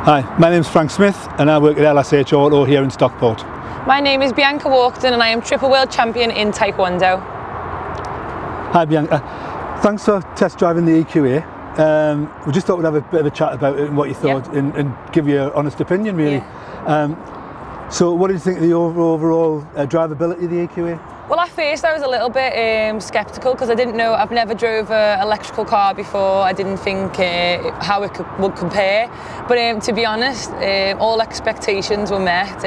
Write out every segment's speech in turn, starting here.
Hi, my name's Frank Smith and I work at LSH Auto here in Stockport. My name is Bianca Walkden and I am triple world champion in Taekwondo. Hi Bianca, thanks for test driving the EQA. We just thought we'd have a bit of a chat about it and what you thought and give you an honest opinion really. So what did you think of the overall drivability of the EQA? Well, at first I was a little bit sceptical because I didn't know, I've never drove an electrical car before. I didn't think how it would compare. But to be honest, all expectations were met.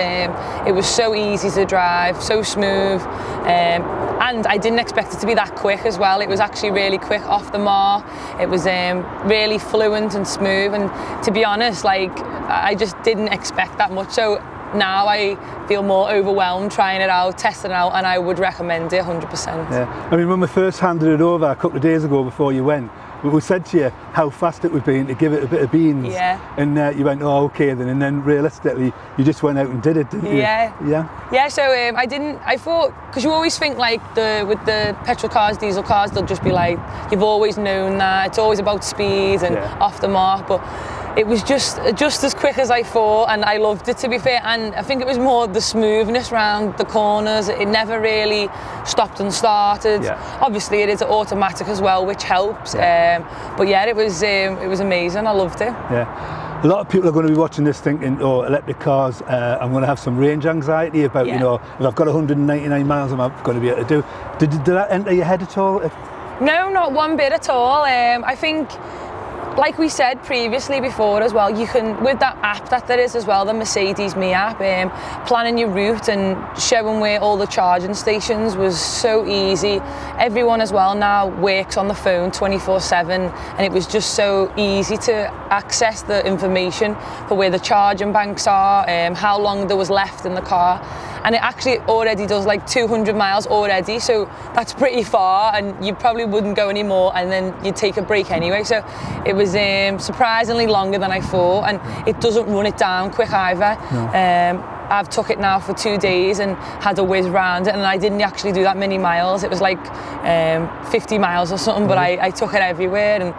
It was so easy to drive, so smooth. And I didn't expect it to be that quick as well. It was actually really quick off the mark. It was really fluent and smooth. And to be honest, like I just didn't expect that much. So now I feel more overwhelmed trying it out, testing it out, and I would recommend it 100%. Yeah, I mean when we first handed it over a couple of days ago before you went, we said to you how fast it would be and to give it a bit of beans. Yeah. And you went, oh okay then, and then realistically you just went out and did it, didn't you? Yeah, so I thought, because you always think like with the petrol cars, diesel cars, they'll just be like, you've always known that, it's always about speed and off the mark, but it was just as quick as I thought, and I loved it, to be fair. And I think it was more the smoothness around the corners. It never really stopped and started. Obviously it is automatic as well, which helps. But yeah, it was amazing. I loved it. Yeah. A lot of people are going to be watching this thinking, oh, electric cars, I'm going to have some range anxiety about, you know, if I've got 199 miles, I'm going to be able to do. Did that enter your head at all? No, not one bit at all. I think, like we said previously before as well, you can, with that app that there is as well, the Mercedes Me app, planning your route and showing where all the charging stations was so easy. Everyone as well now works on the phone 24/7, and it was just so easy to access the information for where the charging banks are, how long there was left in the car. And it actually already does like 200 miles already, so that's pretty far, and you probably wouldn't go anymore, and then you'd take a break anyway. So it was surprisingly longer than I thought, and it doesn't run it down quick either. No. I've took it now for 2 days and had a whiz round it, and I didn't actually do that many miles. It was like 50 miles or something, but I took it everywhere, and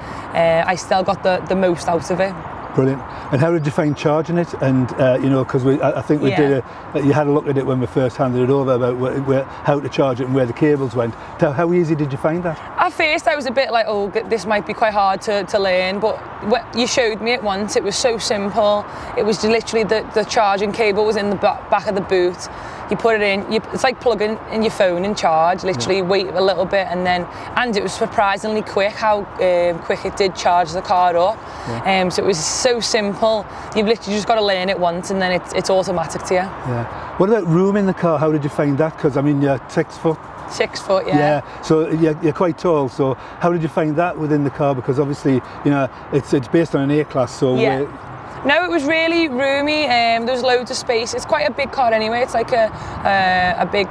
I still got the most out of it. Brilliant. And how did you find charging it? And you know, because I think we did you had a look at it when we first handed it over about how to charge it and where the cables went. How easy did you find that? At first I was a bit like, oh, this might be quite hard to learn, but you showed me it once. It was so simple. It was literally the charging cable was in the back of the boot. You put it in, it's like plugging in your phone in charge, literally wait a little bit, and it was surprisingly quick how quick it did charge the car up. So it was so simple. You've literally just got to learn it once, and then it's automatic to you. Yeah. What about room in the car? How did you find that? Because I mean, you're 6 foot. 6 foot, yeah. Yeah, so you're quite tall, so how did you find that within the car? Because obviously, you know, it's based on an A-class, so... No, it was really roomy. There's loads of space. It's quite a big car anyway. It's like a big,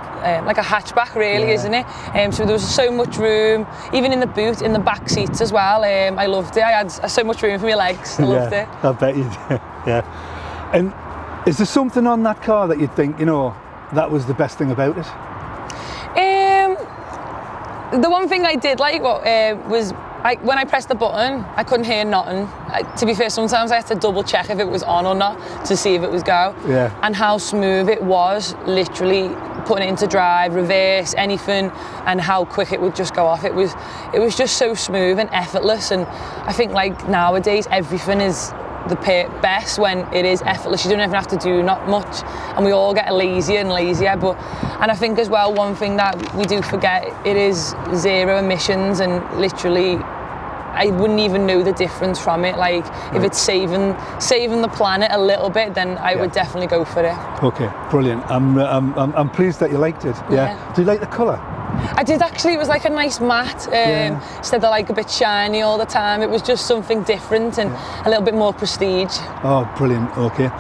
like a hatchback, really, isn't it? So there was so much room, even in the boot, in the back seats as well. I loved it. I had so much room for my legs. I loved it. I bet you did. Yeah. And is there something on that car that you'd think, you know, that was the best thing about it? The one thing I did like was when I pressed the button, I couldn't hear nothing. To be fair, sometimes I had to double check if it was on or not to see if it was go. And how smooth it was, literally putting it into drive, reverse, anything, and how quick it would just go off. It was just so smooth and effortless. And I think like nowadays everything is the best when it is effortless. You don't even have to do not much, and we all get lazier and lazier. And I think as well, one thing that we do forget, it is zero emissions, and literally I wouldn't even know the difference from it. Like if it's saving the planet a little bit, then I would definitely go for it. Okay, brilliant. I'm pleased that you liked it. Do you like the colour? I did actually. It was like a nice matte, instead of like a bit shiny all the time. It was just something different and a little bit more prestige. Oh, brilliant. Okay.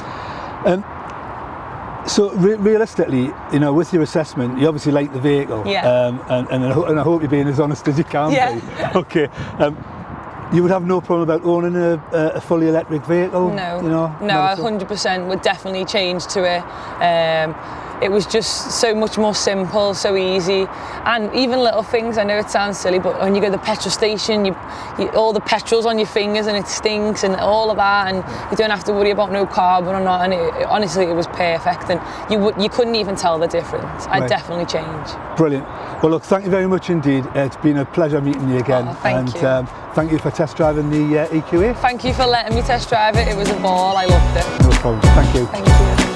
So realistically, you know, with your assessment, you obviously like the vehicle. And I hope you're being as honest as you can be. Okay. You would have no problem about owning a fully electric vehicle? No, you know, no, 100% would definitely change to it. it was just so much more simple, so easy. And even little things, I know it sounds silly, but when you go to the petrol station, you all the petrol's on your fingers and it stinks and all of that, and you don't have to worry about no carbon or not, and honestly it was perfect, and you couldn't even tell the difference. I'd definitely change. Brilliant. Well look, thank you very much indeed. It's been a pleasure meeting you again. Thank you. Thank you for test driving the EQA. Thank you for letting me test drive it. It was a ball. I loved it. No problem. Thank you. Thank you.